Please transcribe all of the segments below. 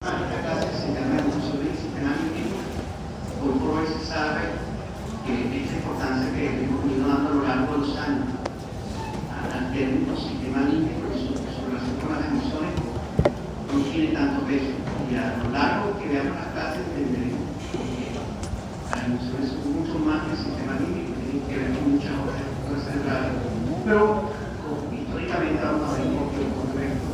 Esta clase se llama Evolución del Sistema Límbico. Hoy por hoy se sabe que esta importancia que hemos venido dando a lo largo de los años al término sistema límbico y su relación con las emociones no tiene tanto peso. Y a lo largo que veamos las clases entenderemos que las emociones son mucho más que el sistema límbico, tienen que ver con muchas otras estructuras cerebrales, pero históricamente vamos a ver un poco el contexto.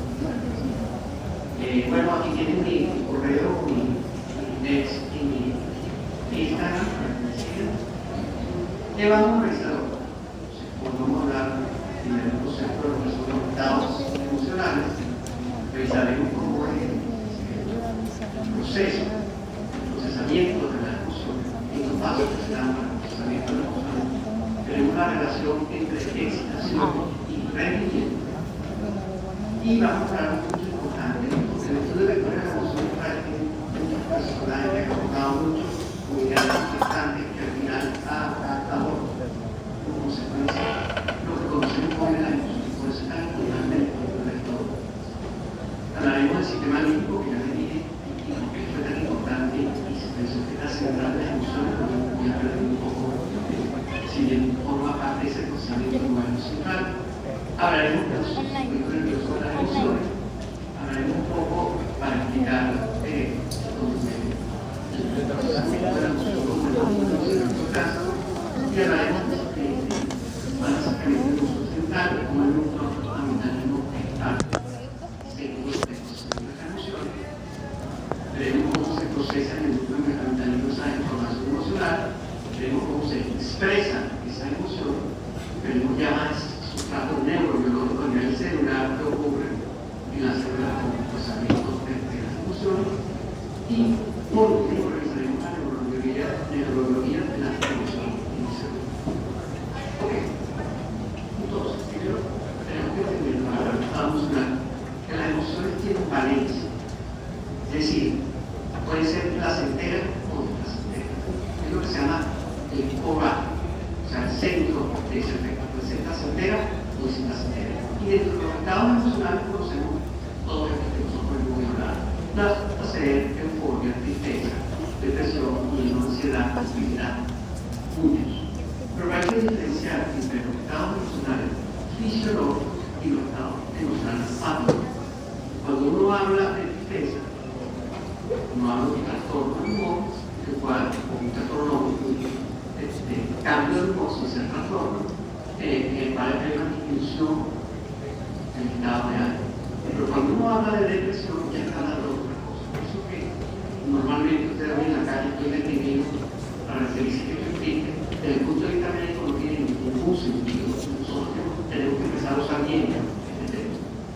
Bueno, aquí tienen mi correo, mi index y mi Instagram. Llevamos un realizador. Pues vamos a hablar primero del concepto de lo que son los estados emocionales. Revisaremos cómo es el proceso, el procesamiento de las emociones y los pasos que se dan para el procesamiento de las emociones. Tenemos una relación entre excitación y rendimiento. Y vamos a hablar mucho importante. El estudio de lectura de las emociones trae muchos personajes que han aportado muchos unidades importantes que al final ha dado como consecuencia lo que conocemos hoy de las emociones. Por eso están fundamentalmente en el todo. Hablaremos del sistema límbico que ya les dije y por qué fue tan importante y se pensó que era central de las emociones, pero voy a hablar un poco si bien forma parte de ese procesamiento humano central. Hablaremos de los circuitos nerviosos de las emociones. Hablaremos un poco para explicar y hablaremos básicamente de uso central como el núcleo ambientalismo mental según los procesos de las emociones. Veremos cómo se procesa en el núcleo ambientalismo esa información emocional, veremos cómo se expresa esa emoción, veremos ya más sustrato neurobiológico a nivel celular que ocurre en la célula con el procesamiento de las emociones y por último revisaremos la neurobiología de las emociones en el cerebro. Ok, entonces primero tenemos que entender para el estado emocional que las emociones tienen valencia, es decir, pueden ser placenteras o displacenteras. Es lo que se llama el core, o sea, el centro de ese efecto, puede ser placentera o displacentera. Y dentro de los estados emocionales conocemos todos estos que nosotros hemos hablado: placer, euforia, tristeza, depresión, miedo, ansiedad, pasividad, muchos. Pero hay que diferenciar entre los estados emocionales fisiológicos y los estados emocionales patológicos. Cuando uno habla de tristeza, uno habla de un trastorno de humor, que pueda, o un trastorno, cambio de humor sin ser trastorno, para tener una disminución del estado de ánimo. Pero cuando uno habla de depresión, ya está hablando de otra cosa. Por eso que normalmente ustedes ven en la calle, estoy deprimido para referirse que esto explique. Desde el punto de vista médico no tiene ningún sentido. Nosotros tenemos que empezar a usar bien.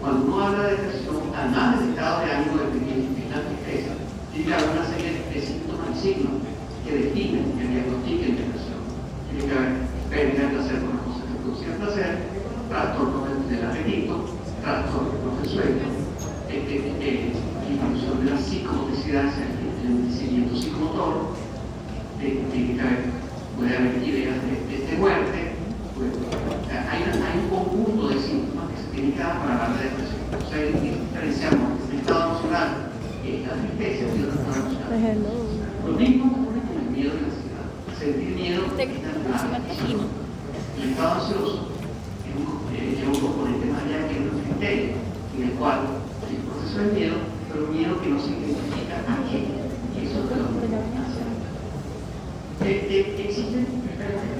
Cuando uno habla de depresión, además del estado de ánimo deprimido, que es la tristeza, tiene que haber una serie de síntomas y signos que definen, que diagnostiquen depresión. Tiene que haber pérdida de placer por las cosas que producen placer, trastorno del apetito, trastorno del sueño, disminución de la psicomotricidad, el envejecimiento psicomotor, puede haber ideas de muerte, hay un conjunto de síntomas que se tienen que dar para hablar de depresión. Entonces diferenciamos el estado emocional, que es la tristeza, y el estado emocional. Lo mismo ocurre con el miedo y la ansiedad. Sentir miedo es natural. El estado ansioso lleva un componente más allá que es un criterio, en el cual hay un proceso de miedo, pero un miedo que no se identifica a qué, y eso es lo que existen diferentes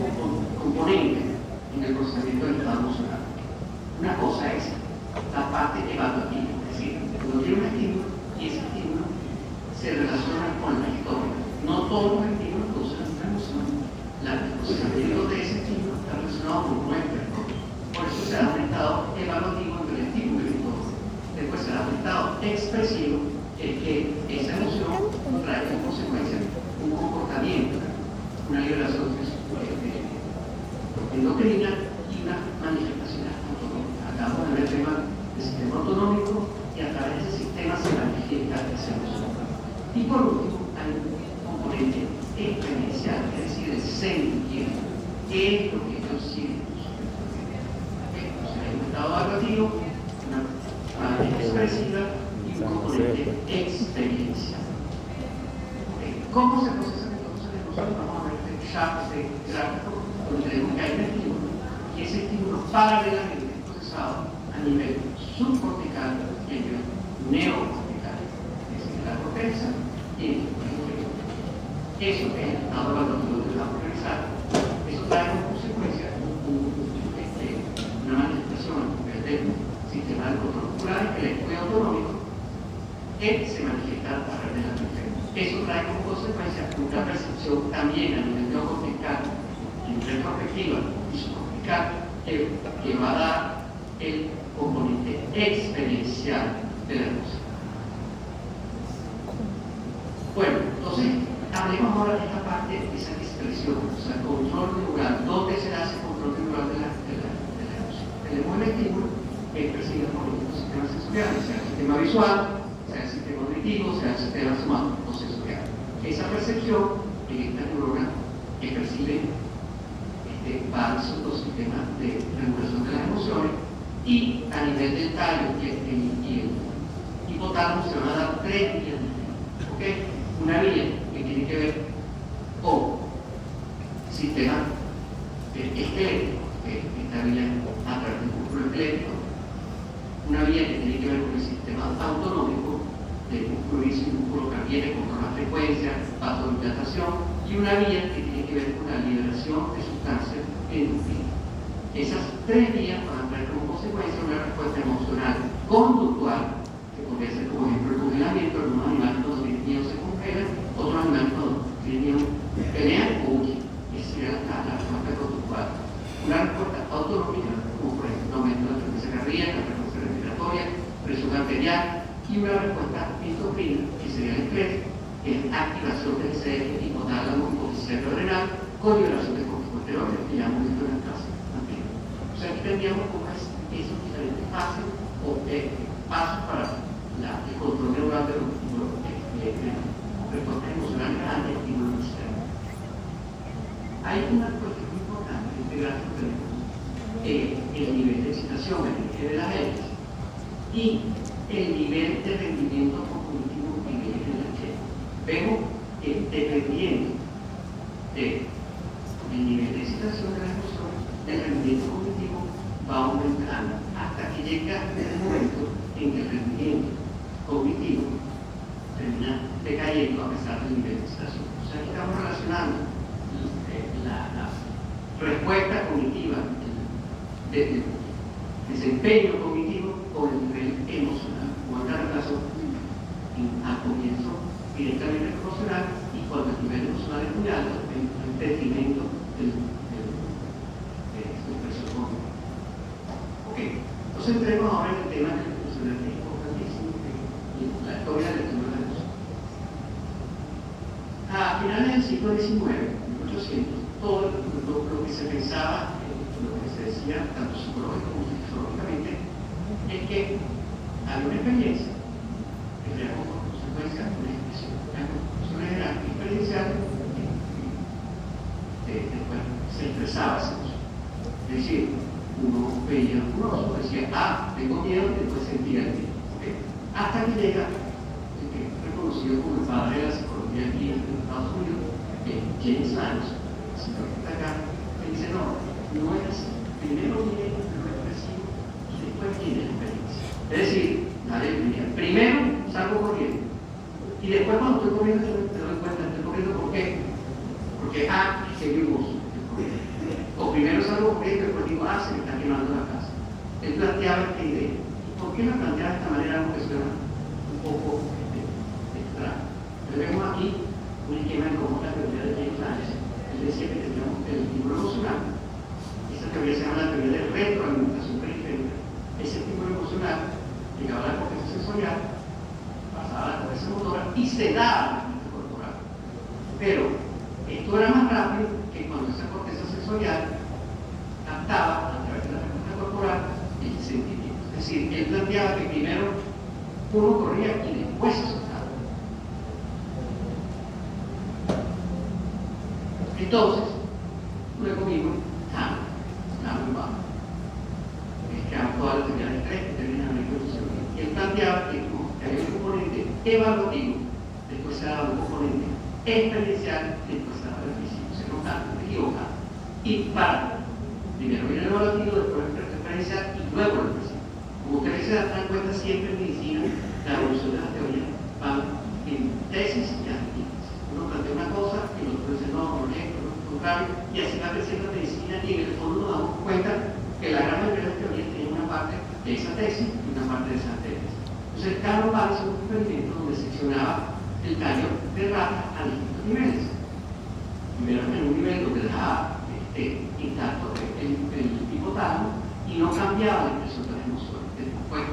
componentes en el procesamiento del estado emocional. Una cosa es la parte evaluativa, es decir, uno tiene un estímulo y ese estímulo se relaciona con la historia. No todos los estímulos producen una emoción. El procesamiento de ese estímulo está relacionado con nuestra historia. Por eso se da un estado evaluativo entre el estímulo y el entorno. Después se da un estado expresivo, es que esa emoción trae como consecuencia un comportamiento, una liberación endocrina y una manifestación autonómica. Acabamos de ver el tema del sistema autonómico y a través de ese sistema se manifiesta esa emoción. Y por último, hay un componente experiencial, es decir, el sentir. ¿Qué es lo que yo siento? Hay un estado evaluativo, una expresiva y un componente experiencial. ¿Cómo se procesan entonces las emociones? Vamos a ver este gráfico donde tenemos que hay un estímulo y ese estímulo paralelamente es procesado a nivel subcortical y a nivel neocortical, es decir, la corteza y el inferior. Eso es el estado evaluativo que vamos a realizar. Eso trae como consecuencia una manifestación a nivel del sistema de control muscular esquelético y autonómico que se manifiesta a través de la periferia. Eso trae como consecuencia una percepción también a nivel neocortical, a nivel perspectiva y subcortical, que va a dar el componente experiencial de la emoción. Bueno, entonces hablemos ahora de esta parte de esa expresión, o sea, el control neural. ¿Dónde se hace el control neural de la emoción? Tenemos el estímulo que es percibido por los sistemas sensoriales, sea el sistema visual, sea el sistema auditivo, sea el sistema somático sensorial. Esa percepción en esta neurona que percibe va a sus dos sistemas de regulación de las emociones y a nivel del tallo y el hipotálamo se van a dar tres vías diferentes, ¿okay? Una vía que tiene que ver con sistema esquelético, que esta vía a través del músculo esquelético, una vía que tiene que ver con el sistema autonómico del músculo liso y músculo cardiaco, con la frecuencia, vasodilatación, y una vía que tiene que ver con la liberación de sustancias endorfinas. Esas tres vías van a traer como consecuencia una respuesta emocional conductual, que podría ser como ejemplo el congelamiento. Algunos animales cuando tienen miedo se congelan, otros animales cuando tienen miedo pelean o huyen. Esa sería la respuesta conductual. Una respuesta autonómica, como por ejemplo aumento de la frecuencia cardíaca, la frecuencia respiratoria, presión arterial, y una respuesta endocrina, que sería el estrés, que es activación del cerebro hipotálamo y cerebro renal con liberación de corticosteroides, que ya hemos visto en el caso anterior. O sea, aquí tendríamos como esos diferentes fases o pasos para el control neural de los respuestas emocionales ante el estímulo externo. Hay una cuestión muy importante en este gráfico que tenemos, el nivel de excitación, el nivel de las hélices y el nivel de rendimiento cognitivo en el HL. Vemos que dependiendo del nivel de excitación de las emociones, el rendimiento cognitivo va aumentando hasta que llega el momento en que el rendimiento cognitivo termina decayendo a pesar del nivel de excitación. O sea, aquí estamos relacionando la respuesta cognitiva, el desempeño cognitivo con el nivel emocional. Con esta relación al comienzo directamente emocional y cuando el nivel emocional es muy alto, en detrimento del expresión cognitiva. Ok, entonces entremos ahora en el tema de la emocional, que es importantísimo, y la historia del tema de la emoción. A finales del siglo XIX, 1800, todo lo que se pensaba, lo que se decía, tanto psicológico como fisiológicamente, es que había una experiencia que traía como consecuencia una expresión. Las conclusiones eran experienciales, después se expresaba esa emoción. Es decir, uno veía un oso, decía, tengo miedo, y después sentía el miedo. ¿Okay? Hasta que llega el que es reconocido como el padre de la psicología aquí en Estados Unidos, James Lange, el señor que está acá, que dice, no es así. Primero viene lo expresivo y después viene la experiencia. Es decir, primero salgo corriendo y después cuando estoy corriendo te doy cuenta, estoy corriendo ¿por qué? Porque que vi un oso, o primero salgo corriendo y después digo, se me está quemando la casa. Él planteaba esta idea. ¿Y por qué la planteaba de esta manera? Algo que suena un poco extraño. Entonces vemos aquí un esquema de cómo la teoría de James Lange. Él decía que teníamos el estímulo emocional. Esa teoría se llama la teoría de retroalimentación periférica. Ese estímulo emocional llegaba a la corteza sensorial, pasaba a la corteza motora y se daba a la corteza corporal. Pero esto era más rápido que cuando esa corteza sensorial captaba a través de la respuesta corporal el sentimiento. Es decir, él planteaba que primero uno corría y después se soltaba. Entonces, luego vimos está muy bajo. Que toda la teoría del estrés que termina en la microfisiología. Y él planteaba que había un componente evaluativo, después se daba un componente experiencial y después se da el principio, se nota, se equivoca. Y para, primero viene el evaluativo, después la experiencial y luego el principio. Como ustedes se dan cuenta, siempre en medicina la evolución de la teoría va en tesis y antítesis. Uno plantea una cosa y el otro dice no, no es esto, no es contrario, y así va creciendo la medicina y en el fondo nos damos cuenta que la gran mayoría de las teorías tienen una parte de esa tesis y una parte de esa antítesis. Entonces, Carl Barr hizo un experimento donde seccionaba el tallo de rata a distintos niveles. Primero en un nivel donde dejaba intacto el hipotálamo y no cambiaba la expresión de las emociones. Después,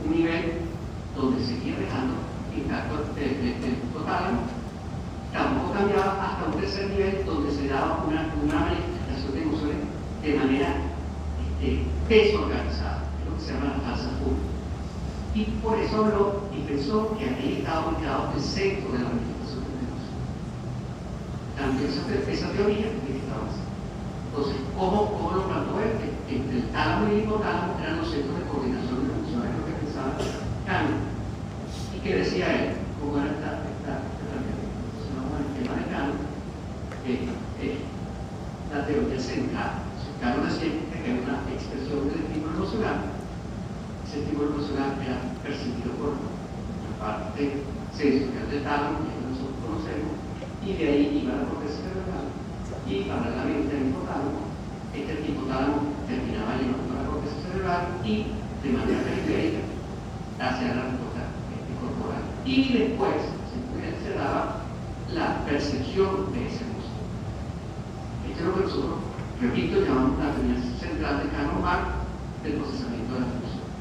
un nivel donde seguía dejando intacto el hipotálamo, tampoco cambiaba, hasta un tercer nivel donde se daba una manifestación de emociones de manera desorganizada, es lo que se llama la falsa fuga. Y por eso habló y pensó que ahí estaba ubicado el centro de la manifestación de emociones. Tanto esa teoría que estaba así. Entonces, ¿cómo lo planteó él? Que el tálamo y el hipotálamo eran los centros de coordinación de emociones, lo que pensaba Kahneman. ¿Y qué decía él? ¿Cómo era esta planteamiento? Entonces, vamos al tema de Kahneman, la teoría central. Kahneman decía que era una expresión del estímulo emocional. Ese estímulo emocional era percibido por la parte sensorial del tálamo, que nosotros conocemos, y de ahí iba la corteza cerebral. Y paralelamente al hipotálamo, este hipotálamo terminaba llevando la corteza cerebral y de manera periférica hacia la respuesta corporal. Y después se daba la percepción de esa emoción. Esto es lo que nosotros, repito, llamamos la teoría central de Kahneman Barr del procesamiento de la emoción.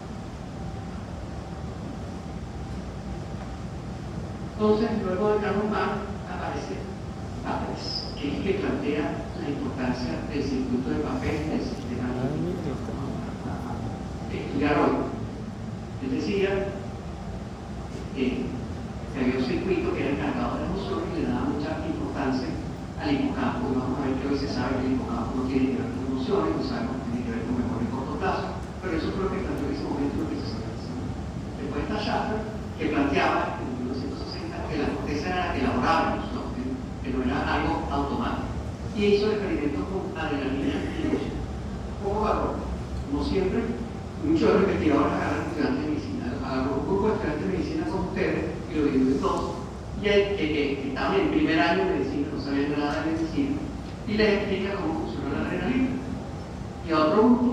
Entonces, luego de Kahneman Barr aparece Papez, que es el que plantea la importancia del circuito de papel del sistema de estudiar hoy. Él decía que había un circuito que era encargado de las emociones y le daba mucha importancia al hipocampo. Vamos a ver que hoy se sabe que el hipocampo no tiene que ver con emociones, no sabemos que tiene que ver con memoria a corto plazo, pero eso fue lo que planteó en ese momento lo que se sabe. Después está Schafer, que planteaba en 1960 que la corteza era la que elaboraba la emoción, que no era algo automático. Y hizo el experimento con adrenalina y emoción. ¿Cómo valor? Como siempre, muchos de los investigadores agarran estudiantes de medicina, agarran un grupo de estudiantes de medicina como ustedes y lo dividen en dos, y hay que estaban en primer año de medicina, no sabían nada de medicina, y les explica cómo funciona la adrenalina. Y a otro grupo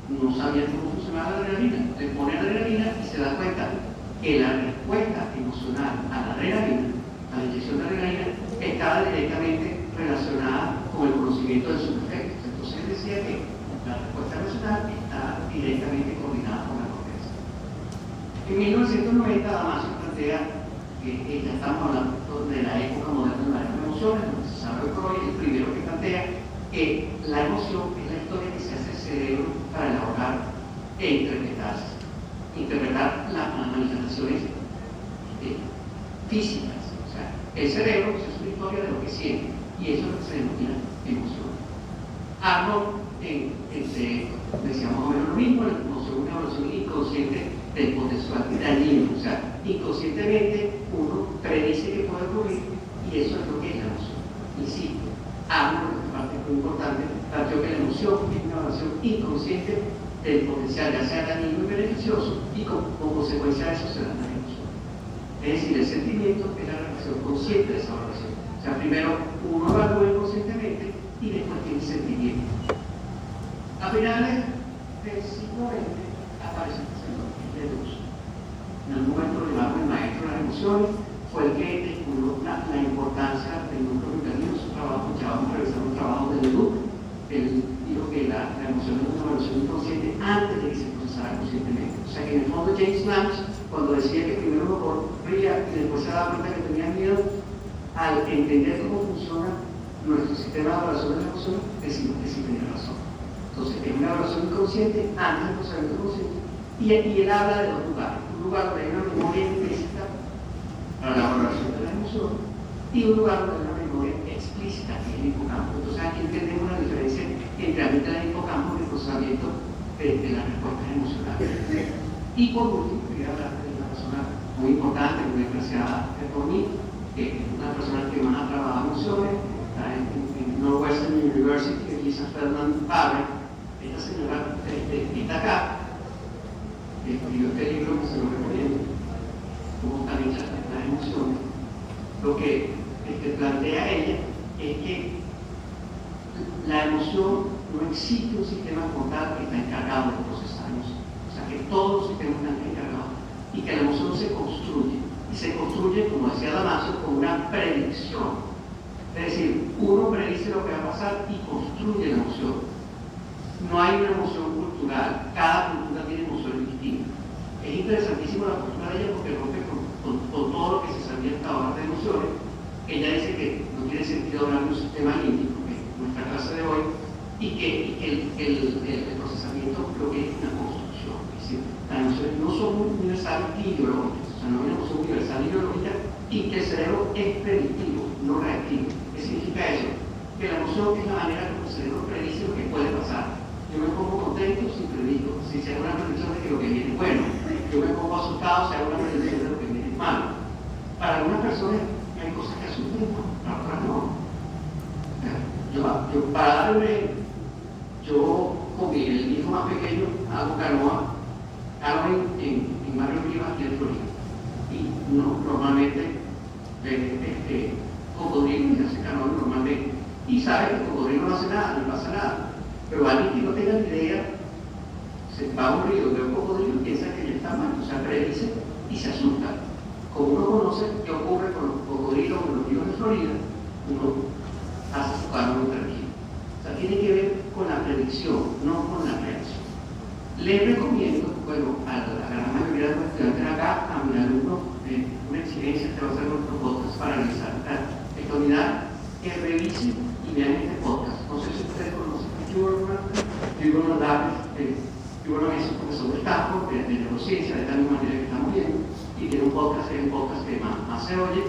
no sabían cómo funcionaba la adrenalina, le pone adrenalina y se da cuenta que la respuesta emocional a la adrenalina, a la inyección de adrenalina, estaba directamente relacionada con el conocimiento de sus efectos. Entonces él decía que la respuesta emocional está directamente coordinada con la corteza. En 1990 Damasio plantea que ya estamos hablando de la época moderna de las emociones, donde se sabe Freud, el primero que plantea que la emoción es la historia que se hace el cerebro para elaborar e interpretar las manifestaciones físicas. O sea, el cerebro es una historia de lo que siente y eso es lo que se denomina emoción. Arnold decía más o menos lo mismo, la emoción es una evaluación inconsciente del potencial dañino, o sea, inconscientemente uno predice que puede ocurrir y eso es lo que es la emoción. Insisto, Arnold, esta parte es muy importante, planteó que la emoción es una evaluación inconsciente del potencial, ya sea dañino y beneficioso, y como consecuencia de eso se dan las emociones. Es decir, el sentimiento es la relación consciente de esa evaluación. O sea, primero uno evalúa inconscientemente y después tiene sentimiento. A finales del siglo XX aparece el señor Ledoux. En algún momento lo llamaron el maestro de las emociones, fue el que descubrió la importancia del núcleo mecanismo. Su trabajo, ya vamos a revisar un trabajo de Ledoux. Él dijo que la emoción es una evaluación inconsciente antes de que se procesara conscientemente. O sea que en el fondo James Lange, cuando decía que primero uno corría y después se daba cuenta que tenía miedo, al entender cómo funciona nuestro sistema de evaluación de las emociones, decimos que sí tenía razón. Entonces, es una evaluación inconsciente antes del procesamiento consciente. Y él habla de dos lugares. Un lugar donde hay una memoria implícita para la evaluación de las emociones y un lugar donde hay una memoria explícita, que es el hipocampo. Entonces, aquí entendemos la diferencia entre la mitad del hipocampo y el procesamiento de las respuestas emocionales. Y por último, quería hablar de una persona muy importante, muy apreciada por mí, que es una persona que más ha trabajado emociones, está en Northwestern University, Lisa Feldman Barrett. Esta señora está acá, que escribió este libro que se lo recomiendo, cómo están hechas las emociones. Lo que plantea ella es que la emoción no existe un sistema como tal que está encargado de procesarnos. O sea, que todos los sistemas están encargados y que la emoción se construye. Y se construye, como decía Damasio, con una predicción. Es decir, uno predice lo que va a pasar y construye la emoción. No hay una emoción cultural, cada cultura tiene emociones distintas. Es interesantísimo la postura de ella porque rompe con todo lo que se sabía hasta ahora de emociones. Ella dice que no tiene sentido hablar de un sistema límbico, que es nuestra clase de hoy, y que el procesamiento lo que es una construcción. Es decir, las emociones no son universales ni ideológicas, o sea, no hay una emoción universal ni ideológica, y que el cerebro es predictivo, no reactivo. ¿Qué significa eso? Que la emoción es la manera como el cerebro predice lo que puede pasar. Yo me pongo contento si predico, si se hace una predicción de que lo que viene es bueno. Yo me pongo asustado si hago una predicción de lo que viene es malo. Para algunas personas hay cosas que asustan, para otras no. Para dar un ejemplo, yo con el hijo más pequeño hago canoa en Mario Rivas y en Florida. Y normalmente cocodrilo y hace canoa normalmente. Y sabe que el cocodrilo no hace nada, no pasa nada. Pero alguien que no tenga ni idea, se va aburrido, ve un cocodrilo y piensa que ya está mal, o sea, predice y se asusta. Como uno conoce qué ocurre con los cocodrilos o los ríos de Florida, uno hace su canoa muy tranquilo. O sea, tiene que ver con la predicción, no con la reacción. Les recomiendo, bueno, a la gran mayoría de los estudiantes acá, a mi alumno, una exigencia que va a hacer nuestro podcast para realizar esta unidad, que revisen y vean este podcast. No sé si ustedes conocen Yuval Noah Harari, es un profesor de Stanford, de neurociencia, de tal manera que estamos viendo, y tiene un podcast que más se oye.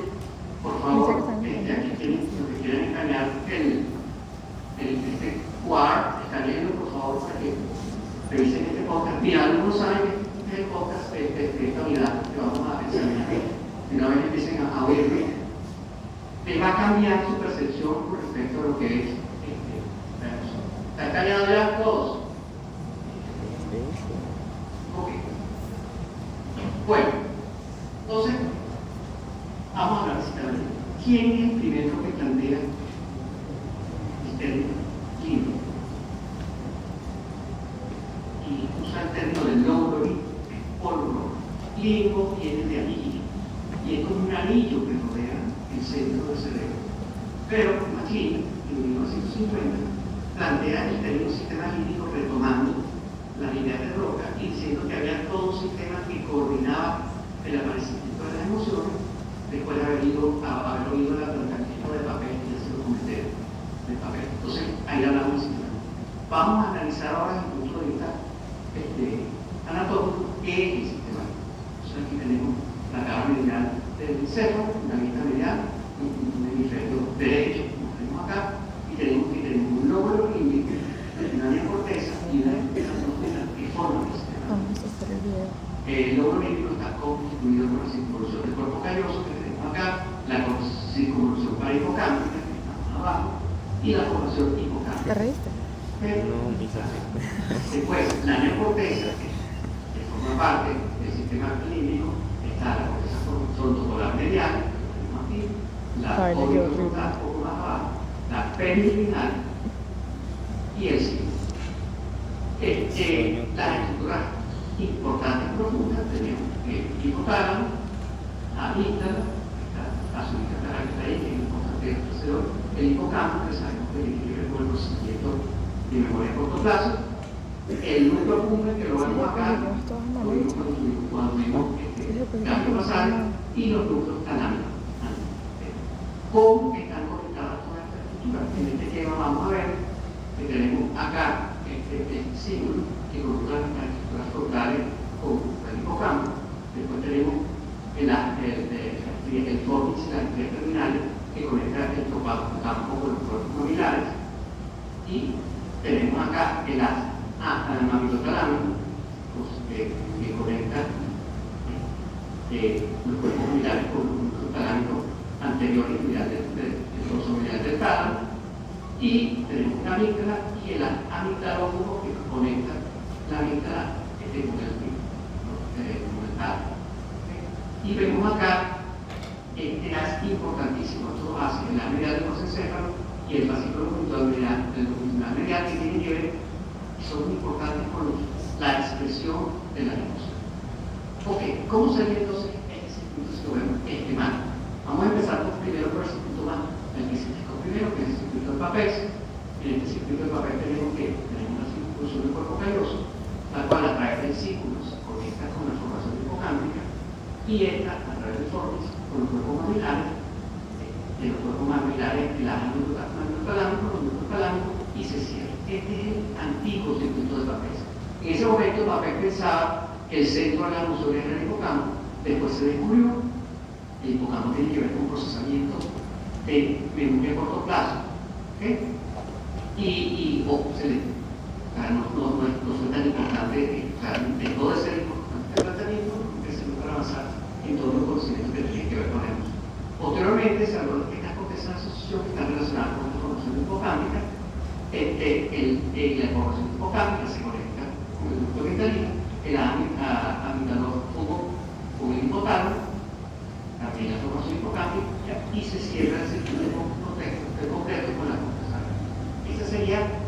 Por favor, aquí tienen los que quieran escanear este QR, escaneenlo por favor para que revisen este podcast. Mira, algunos saben que es el podcast de esta unidad que vamos a examinar. Y una vez empiecen a oírlo, les va a cambiar su percepción con respecto a lo que es la emoción. ¿Está escaneado ya todos? Ok. Bueno, entonces, vamos a hablar básicamente. ¿Quién es el primero que plantea el término limbo? Y usa el término del logro por logro. Limbo viene de anillo, y es como un anillo que rodea el centro del cerebro. Pero McLean, en 1950, plantea el término sistema límbico retomando la línea de Roca y diciendo que había todo un sistema que coordinaba el aparecimiento de las emociones después de haber oído la plantación de papel y hacerlo cometer de papel. Entonces, ahí hablamos del sistema. Vamos a analizar ahora desde el punto de vista anatómico qué es el sistema. Entonces, aquí tenemos la cara medial del encéfalo, una vista medial, un hemisferio derecho, como tenemos acá, y tenemos un lóbulo límbico, una neocorteza y una zona que forman el sistema. El lóbulo límbico está constituido por la circunvolución del cuerpo calloso que tenemos acá, la circunvolución parahipocámpica que estamos abajo y la formación hipocámpica. ¿Te reíste? No, después, la neocorteza, que forma parte del sistema límbico, está la corteza frontopolar medial, la orbitofrontal un poco más abajo, la perilinal y el cíngulo. Las estructuras importantes y profundas tenemos el hipotálamo, la amígdala, la subígdala que está ahí, que es importante el hipocampo, que sabemos que tiene que ver con el procesamiento de memoria a corto plazo, el núcleo cumbre que lo vemos acá, lo vimos cuando vimos cambio basal y los núcleos talámicos. ¿Cómo están conectadas todas estas estructuras? En este tema vamos a ver que tenemos acá el cíngulo que conecta las estructuras frontales con el hipocampo. Después tenemos el fórnix y la arteria terminal que conecta el hipocampo con los cuerpos mamilares. Y tenemos acá el mamilotalámico que conecta los cuerpos mamilares con los talámicos anteriores. anterior del trozo medial del tálamo, y tenemos una amígdala y el amigdalófono que conecta la amígdala con el tálamo. Y vemos acá este gas importantísimo, esto hace el ala medial del mesencéfalo y el fascículo longitudinal medial que tienen que ver y son muy importantes con la expresión de la emoción. Ok, ¿cómo sería entonces este circuito si lo vemos esquemático? Vamos a empezar primero por el circuito más específico primero, que es el circuito del papel. En este circuito del papel tenemos una circunvolución del cuerpo calloso, la cual a través del círculo se conecta con la formación hipocámbrica y esta a través del formis con los cuerpos mamilares, de los cuerpos mamilares, el ácido talámico, los núcleos talámicos y se cierra. Este es el antiguo circuito del papel. En ese momento el papel pensaba que el centro de la emoción era el hipocampo, después se descubrió. El hipocampo tiene que ver con procesamiento de memoria a corto plazo. ¿Okay? No fue tan importante, dejó de ser importante el tratamiento, empezó a avanzar en todos los conocimientos que tienen que ver con él. Posteriormente se habló de que estas cortezas de asociación que están relacionadas con la formación hipocámbrica, la formación hipocámbrica se conecta con el núcleo vitalino, el amigdalófono con el hipotálamo, también la formación hipocámbrica, y se cierra el circuito completo con la corteza. Ese sería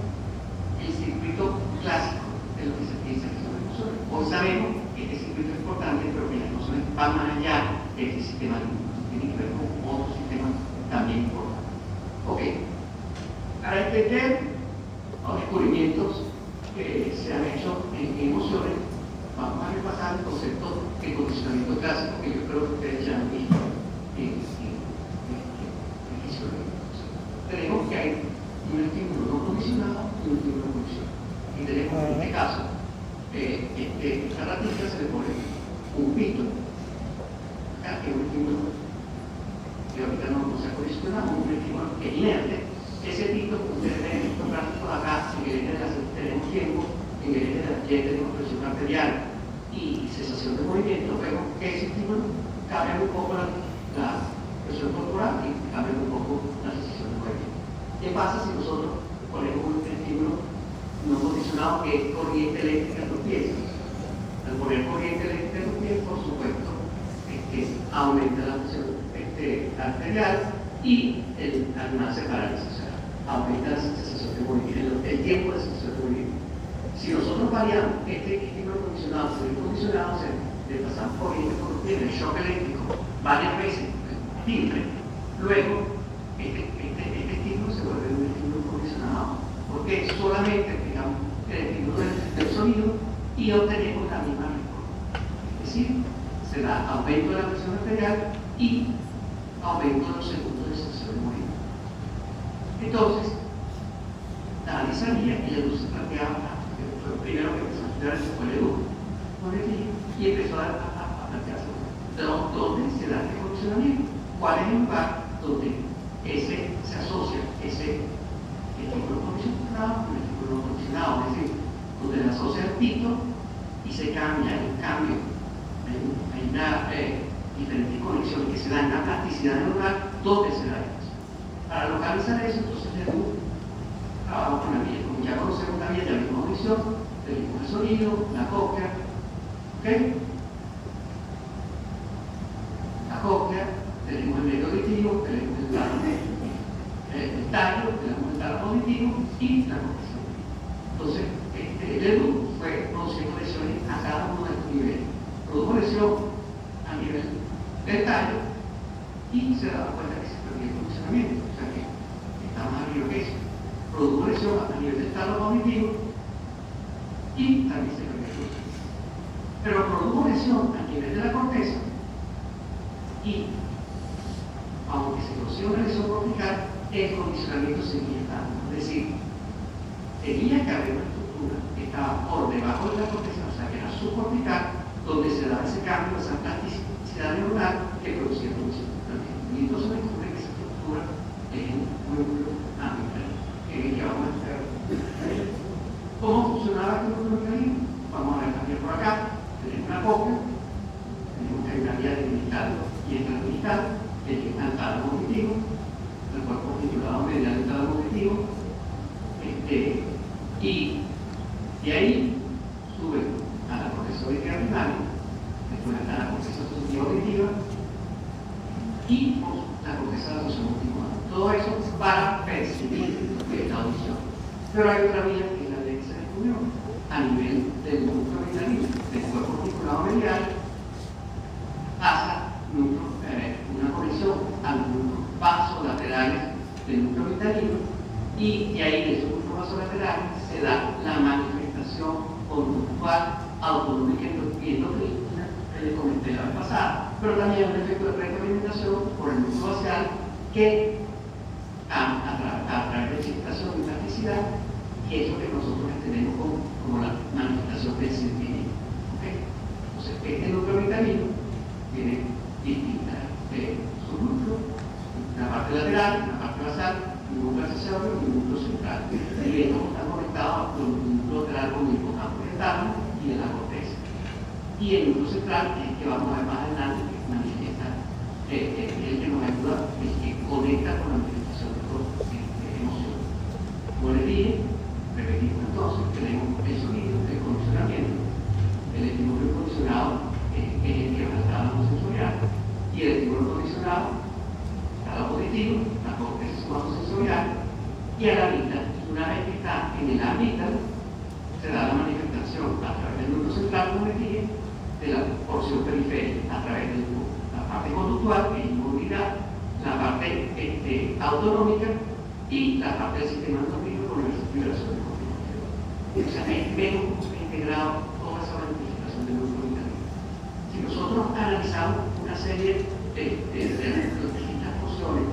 el circuito clásico de lo que se piensa que son las emociones. Hoy sabemos que este circuito es importante, pero que las emociones van más allá de este sistema límbico, tienen que ver con otros sistemas también importantes. Ok, para entender los descubrimientos que se han hecho en emociones, vamos a repasar el concepto de condicionamiento clásico que yo creo que ustedes ya han visto en fisiología. Tenemos que hay un estímulo no condicionado y un estímulo condicionado. Y tenemos en este caso, esta ratita se le pone un pito, acá que es un estímulo que ahorita no se ha condicionado, un estímulo que es inerte. Ese pito, ustedes ven estos gráficos acá, en el eje de la tenemos tiempo, en el eje de la Y tenemos presión arterial y cesación de movimiento. Vemos que ese estímulo cambia un poco la presión corporal y cambia un poco la cesación de movimiento. ¿Qué pasa si nosotros ponemos un estímulo no condicionado que es corriente eléctrica en los pies? Al poner corriente eléctrica en los pies, por supuesto, aumenta la presión arterial y además se paraliza, o sea, aumenta la sensación de movimiento, el tiempo de sensación de movimiento. Si nosotros variamos este estímulo condicionado por el condicionado, o sea, le pasamos corriente por los pies, el shock eléctrico, varias veces, timbre, luego este estímulo se vuelve un estímulo condicionado, porque solamente aplicamos el estímulo del sonido y obtenemos la misma respuesta. Es decir, se da aumento de la presión arterial y aumento de los segundos de sensación de movimiento. Entonces, analizaría y la luz se planteaba, fue lo primero que empezó a estudiar, se fue el luz, y empezó a plantearse dónde se da este condicionamiento, cuál es el lugar donde se asocia ese estímulo condicionado con el estímulo no condicionado, es decir, donde se asocia el pito y se cambia el cambio. Hay una diferentes conexiones que se dan en la plasticidad del lugar donde se da eso. Para localizar eso, entonces tenemos trabajo con la vía. Como ya conocemos la vía, ya vimos audición, tenemos el sonido, la cóclea, ¿ok? La cóclea, tenemos el medio auditivo, tenemos el tallo, tenemos el tálamo auditivo y la corteza. Entonces, el EDU fue produciendo lesiones a cada uno de estos niveles. Produjo lesión a nivel del tallo y se daba cuenta que se perdía el funcionamiento, o sea que está más arriba que eso. Produjo lesión a nivel del tálamo auditivo y también se perdió el funcionamiento. Pero produjo lesión a nivel de la corteza y, aunque se produjo una lesión cortical, el condicionamiento seguía estando. Es decir, tenía que haber una estructura que estaba por debajo de la corteza, o sea que era subcortical, donde se daba ese cambio, esa plasticidad neuronal que producía el condicionamiento. Y entonces descubre que esa estructura es un núcleo amigdalino, que vamos a ver. ¿Cómo funcionaba este núcleo amigdalino? Vamos a ver también por acá. Tenemos una copia, tenemos que hay una vía delimitada y extralimitada, que al tálamo auditivo, el cuerpo articulado medial del tálamo auditivo, y de ahí sube a la corteza auditiva primaria, después a la corteza sensitiva auditiva y la corteza de la función motora. Todo eso para percibir la audición. Pero hay otra vía que es la de que se descubrió a nivel del núcleo vitalino, del cuerpo articulado medial, pasa una conexión a los núcleos vasolaterales del núcleo vitalino y de ahí de esos núcleos vasolaterales se da la manifestación conductual autonómica y endocrina que les comenté la vez pasada, pero también un efecto de retroalimentación por el núcleo facial que a través de excitación y plasticidad, y eso que nosotros tenemos como la manifestación del sentimiento. ¿Okay? Entonces, este núcleo vitalino tiene distintas subnúcleos, una parte lateral, una parte basal, un núcleo accesorio y un núcleo central. Y estos están conectados con el núcleo lateral con el hipocampo del tálamo y de la corteza. Y el núcleo central es el que vamos a ver más adelante, que manifiesta, es el que nos ayuda, el que conecta con la manifestación de emoción. Como les dije, repetimos entonces, tenemos el sonido, el condicionamiento, el estímulo condicionado es el que va al tálamo sensorial, y el estímulo condicionado está lo positivo, la corteza somatosensorial, y a la amígdala. Una vez que está en el amígdala, se da la manifestación a través del núcleo central, como les dije, de la porción periférica, a través de la parte conductual, que es inmovilidad, la parte autonómica y la parte del sistema endocrino con la liberación de cortisol. O sea, vemos integrado toda esa manifestación del núcleo vitalino. Si nosotros analizamos una serie de distintas funciones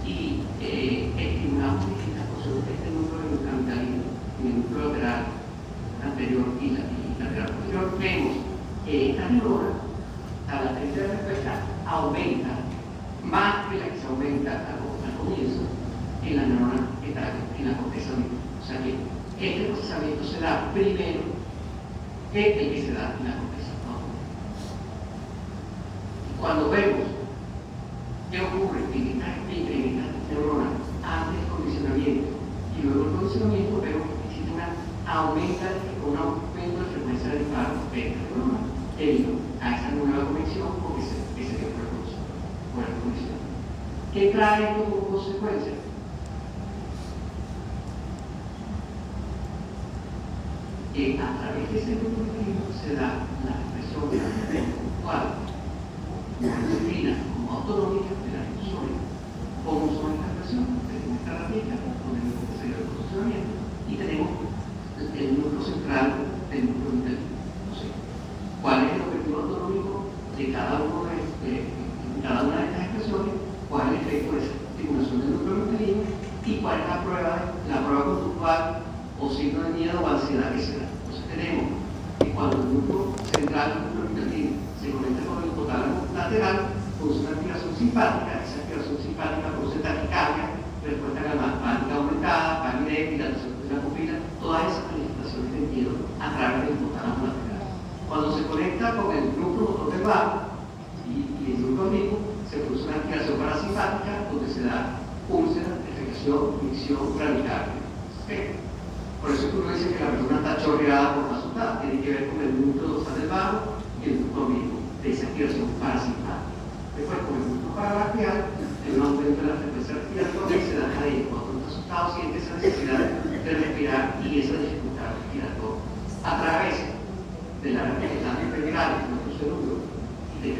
y estimulamos distintas funciones de este núcleo vitalino en el núcleo lateral anterior y lateral posterior, vemos que esta neurona, a la latencia de respuesta, aumenta más que la que se aumenta al comienzo en la neurona que está en la corteza auditiva. O sea que este procesamiento se da primero que el que se da en la corteza auditiva. Cuando vemos qué ocurre en estas neuronas antes del condicionamiento y luego el condicionamiento, vemos que existe un aumento de frecuencia de disparo de esta neurona debido a esa nueva conexión porque se dio por el condicionamiento. ¿Qué trae esto como consecuencia? Que a través de ese núcleo se da la expresión conductual, disciplina como autonómica de la emociones. ¿Cómo son estas expresiones? Tenemos esta ratita con el núcleo que se dio el posicionamiento y tenemos el núcleo central del núcleo vitalino. Entonces, ¿cuál es el objetivo autonómico de cada una de estas expresiones? ¿Cuál es el efecto de esa estimulación del núcleo vitalino? ¿Y cuál es la prueba conductual o signo de miedo o ansiedad que se da? Entonces tenemos que cuando el núcleo central del núcleo vitalino se conecta con el hipotálamo lateral, produce una activación simpática, esa activación simpática produce taquicardia, respuesta galáctica aumentada, palidez, dilatación de la pupila, todas esas manifestaciones de miedo a través del hipotálamo lateral. Cuando se conecta con el núcleo motor del vago y el núcleo mismo, se produce una activación parasimpática donde se da úlcera, defecación, fricción, bradicardia. ¿Okay? Por eso uno dice que la persona está chorreada por la azotada, tiene que ver con el núcleo dorsal del vago y el núcleo mismo de esa activación parasimpática. Después, con el núcleo parabraquial, hay un aumento de la frecuencia respiratoria y se da cadena. Cuando uno está asustado, siente esa necesidad de respirar y esa dificultad respiratoria. A través de la representante integral de nuestro cerebro y de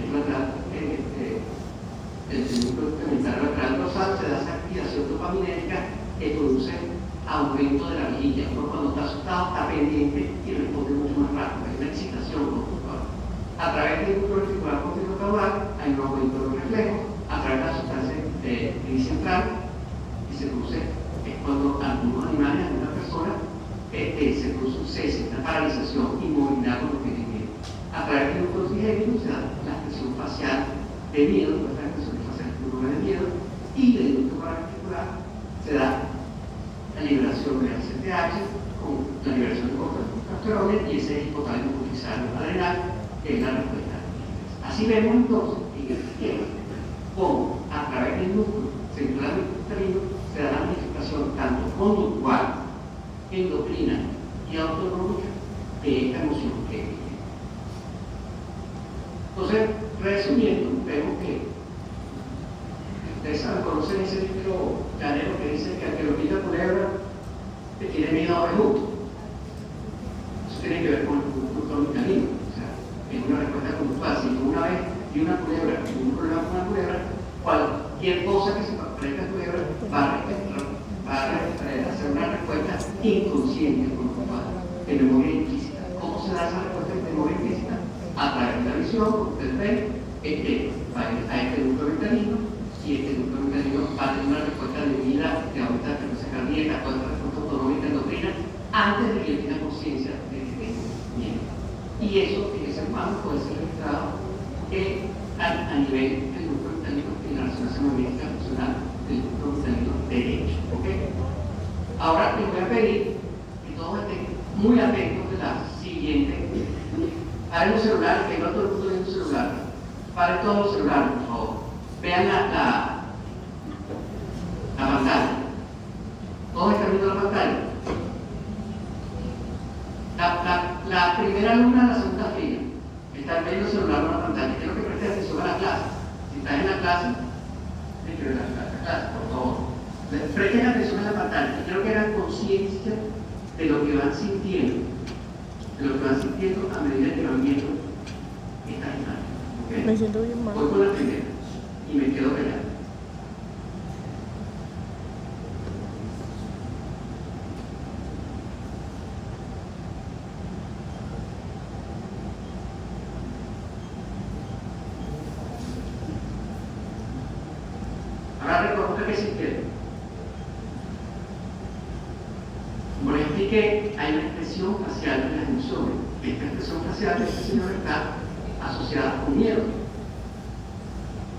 el núcleo tegmental lateral dorsal, se da esa activación dopaminérgica que produce aumento de la vigilla. Uno cuando está asustado está pendiente y responde mucho más rápido. Hay una excitación conductual. A través del núcleo reticular continuo caudal hay un aumento de los reflejos. A través de la sustancia central y se produce, es cuando algunos animales, algunas personas, se produce un cese, una paralización, inmovilidad con los que tienen miedo. A través del núcleo trigémino se da la expresión facial de miedo, la expresión facial de miedo, y del núcleo paraarticular se da la liberación de la CTH con la liberación de corticosterones y ese hipotálamo pituitario adrenal, que es la respuesta. Así vemos entonces en el esquema cómo a través músculo central uterino se da la manifestación tanto conductual, endocrina y autonómica de esta emoción que vive. Entonces, resumiendo, vemos que ustedes saben, conocen ese libro llanero que dice que al que lo pilla culebra te tiene miedo a bejuco. Eso tiene que ver con el conducto mecanismo. O sea, es una respuesta conductual. Si tú una vez vi una culebra, un problema con una culebra, cualquier cosa que se parezca a culebra va a hacer una respuesta inconsciente conductual, de memoria implícita. ¿Cómo se da esa respuesta de memoria implícita? A través de la visión, ustedes ven, va a este núcleo mecanismo, y este núcleo mecanismo va a tener una respuesta de vida, de aumento de frecuencia cardíaca, toda esta respuesta autonómica endocrina, antes de que él tenga conciencia de que tenga miedo. Y eso en ese humano puede ser registrado a nivel del núcleo mecanismo en la resonancia magnética funcional del núcleo mecanismo derecho. ¿Okay? Ahora les voy a pedir que todos estén muy atentos de la siguiente. Paren los celulares, que no todo el mundo viendo celular. Paren todos los celulares, por favor. Vean la pantalla. ¿Todos están viendo la pantalla? La primera alumna de la segunda fila está viendo el celular en la pantalla. Quiero que presten atención a la clase. Si estás en la clase, la clase, por favor. Presten atención a la pantalla. Quiero que hagan conciencia de lo que van sintiendo. De lo que van sintiendo a medida que van viendo esta imagen. ¿Okay? Me siento bien mal. Voy con la primera y me quedo callado. Ahora reconozca que sintieron. Como les expliqué, hay una expresión facial de las emociones. Esta expresión facial de este señor está asociada con miedo.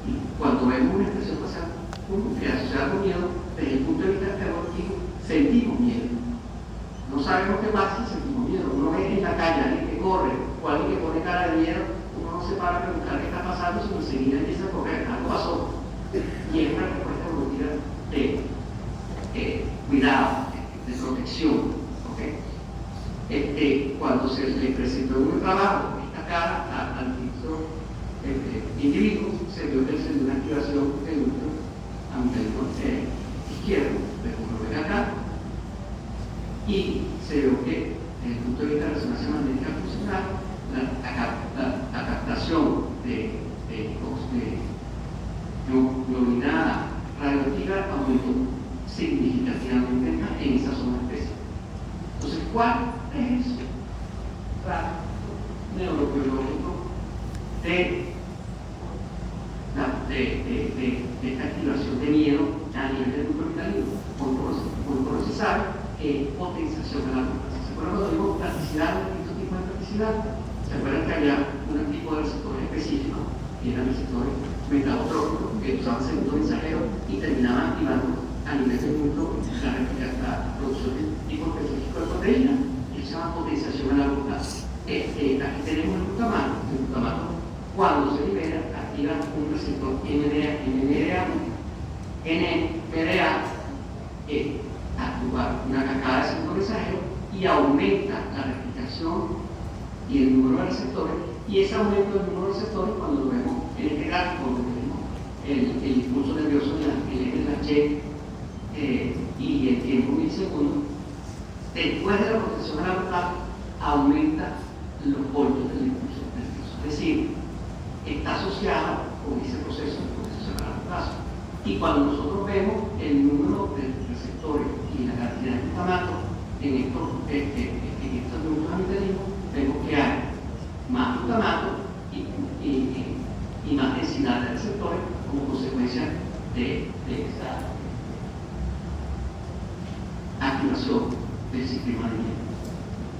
Y cuando vemos una expresión facial asociada con miedo, desde el punto de vista terapéutico, sentimos miedo. No sabemos qué pasa si sentimos miedo. Uno ve en la calle a alguien que corre o alguien que pone cara de miedo, uno no se para a preguntar qué está pasando, sino enseguida empieza a correr, algo pasó. Y es una respuesta evolutiva de cuidado, de protección. ¿Okay? Cuando se le presentó en un trabajo esta cara al individuo, se vio que se dio una activación del núcleo izquierdo, de como lo ven acá, y se vio que desde el punto de vista de la resonancia magnética funcional, la captación de globulina radioactiva aumentó significativamente en esa zona especial. Entonces, ¿cuál es el rasgo neurobiológico de esta activación de miedo a nivel del núcleo mecanismo? Por se sabe que es potenciación de la glucosa. ¿Se acuerdan cuando digo plasticidad, distintos tipos de plasticidad? ¿Se acuerdan que había un tipo de receptores específicos que eran receptores metabotrópicos que usaban segundo mensajero y terminaban activando a nivel del núcleo la producción de tipo específico de proteína? Y eso se llama potenciación de la glucosa. Aquí tenemos el glutamato. El glutamato, cuando se libera, activa un receptor NMDA que actúa una cascada de segundo mensajero y aumenta la replicación y el número de receptores, y ese aumento del número de receptores, cuando lo vemos en este gráfico, donde vemos el impulso nervioso en la Y y el tiempo milisegundos, después de la protección de la glucosa, aumenta los voltios del impulso nervioso. Es decir, está asociada con ese proceso de protección de la glucosa. Y cuando nosotros vemos el número de receptores y la cantidad de glutamato en estos núcleos mecanismos, vemos que hay más glutamato y más densidad de receptores como consecuencia de esta activación del sistema de miedo.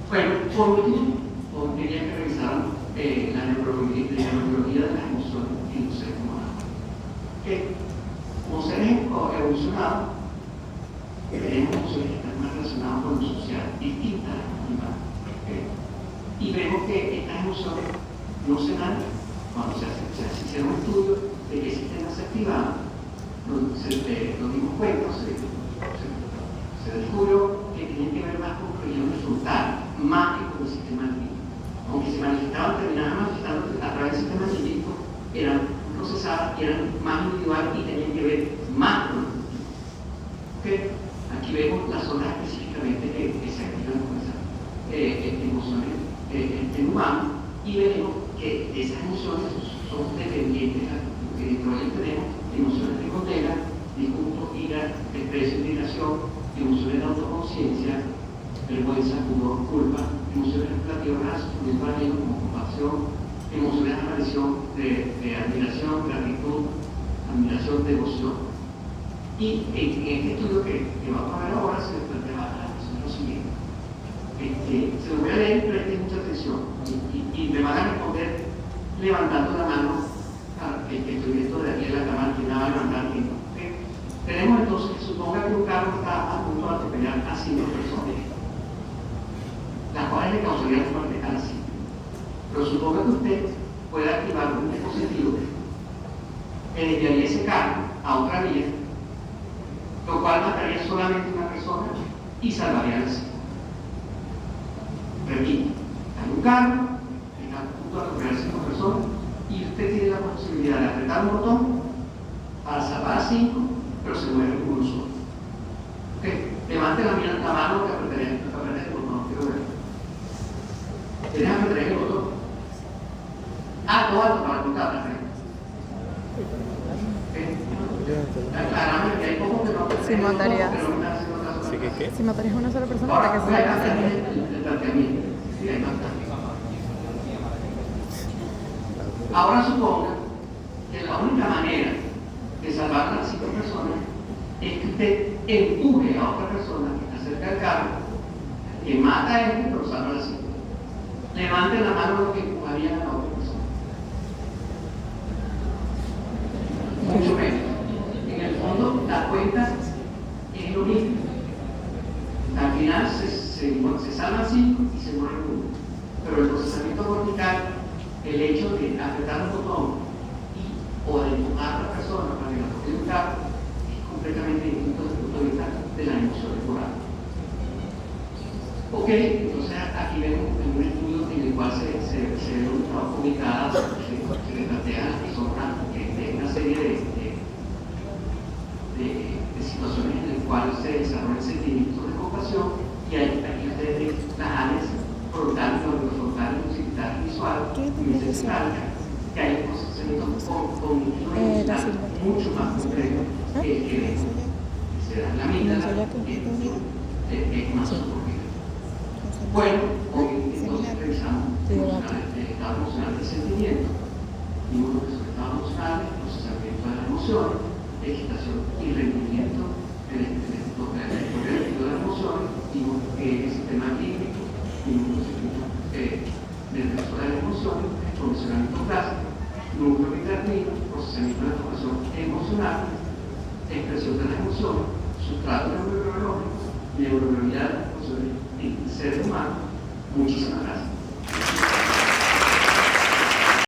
Bueno, por último, quería que revisaran la neurobiología de las emociones en los seres humanos. Que como seres evolucionados, tenemos emociones que están más relacionadas con lo social, distintas a las animales. Y vemos que estas emociones no se dan cuando se hicieron estudios de qué sistemas se activaban. nos dimos cuenta, se descubrió que tenían que ver más con regiones frontales, más que con el sistema límbico. Aunque se terminaban manifestando a través del sistema límbico, eran procesadas, eran más individuales y tenían que ver más con el cultivo. ¿Okay? Aquí vemos las zonas específicamente que se activan con esas emociones en humano, y veremos que esas emociones son dependientes. Dentro de ellas tenemos emociones de condena, disgusto, ira, desprecio, indignación, emociones de autoconciencia, vergüenza, pudor, culpa, emociones relativas a sufrimiento ajeno como compasión, emociones de admiración, gratitud, admiración, devoción. Y en este estudio que vamos a ver ahora se plantea lo siguiente. Se lo voy a leer, presten mucha atención y me van a responder levantando la mano al que estoy viendo de aquí en la cámara, que nada va a levantar el tiempo. Tenemos entonces, suponga que un carro está a punto de atropellar a 5 personas, las cuales le causarían muerte a las 5. Pero suponga que usted pueda activar un dispositivo que desviaría ese carro a otra vía, lo cual mataría solamente una persona y salvaría a las 5. Repito, hay un carro que está a punto de atropellar a 5 personas y usted tiene la posibilidad de apretar un botón para salvar a 5, pero se muere uno solo. ¿Okay? Levante la mano que apretaría el botón, quiero ver. ¿Tienes que apretar el botón? Todo alto para contar la frente. Aclarame que hay poco que no te Si matarías. Si matarías a una sola persona para que se salga así. El planteamiento. Sí, hay más planteamiento. Ahora suponga que la única manera de salvar a las 5 personas es que usted empuje a otra persona que está cerca del carro, que mata a este, pero salva a las 5. Levante la mano los que empujarían a la otra persona. Mucho menos. En el fondo, la cuenta es lo mismo. Al final se salvan 5 y se muere 1. Pero el procesamiento cortical, el hecho de apretar un botón o de empujar a la persona para que la toque un carro, es completamente distinto desde el punto de vista de la emoción corporal. Ok, entonces aquí vemos un estudio en el cual se ubicadas, se le plantea a las personas una serie de situaciones en las cuales se desarrollan sentimientos de compasión, y aquí ustedes ven las áreas frontales, frontales, occipital y visual, y mesencefalia, que hay un procesamiento cognitivo y emocional mucho más complejo que se da en la amígdala, que es más soportiva. Bueno, hoy entonces revisamos el estado emocional del sentimiento, vimos lo que son estados emocionales, procesamiento de las emociones, excitación y rendimiento del las emociones, vimos que el sistema límbico, vimos los circuitos nerviosos de las emociones, condicionamiento clásico, núcleo bicarnino, procesamiento de la información emocional, expresión de las emociones, sustrato neurobiológico, neurobiología de las emociones en seres humanos. Muchísimas gracias.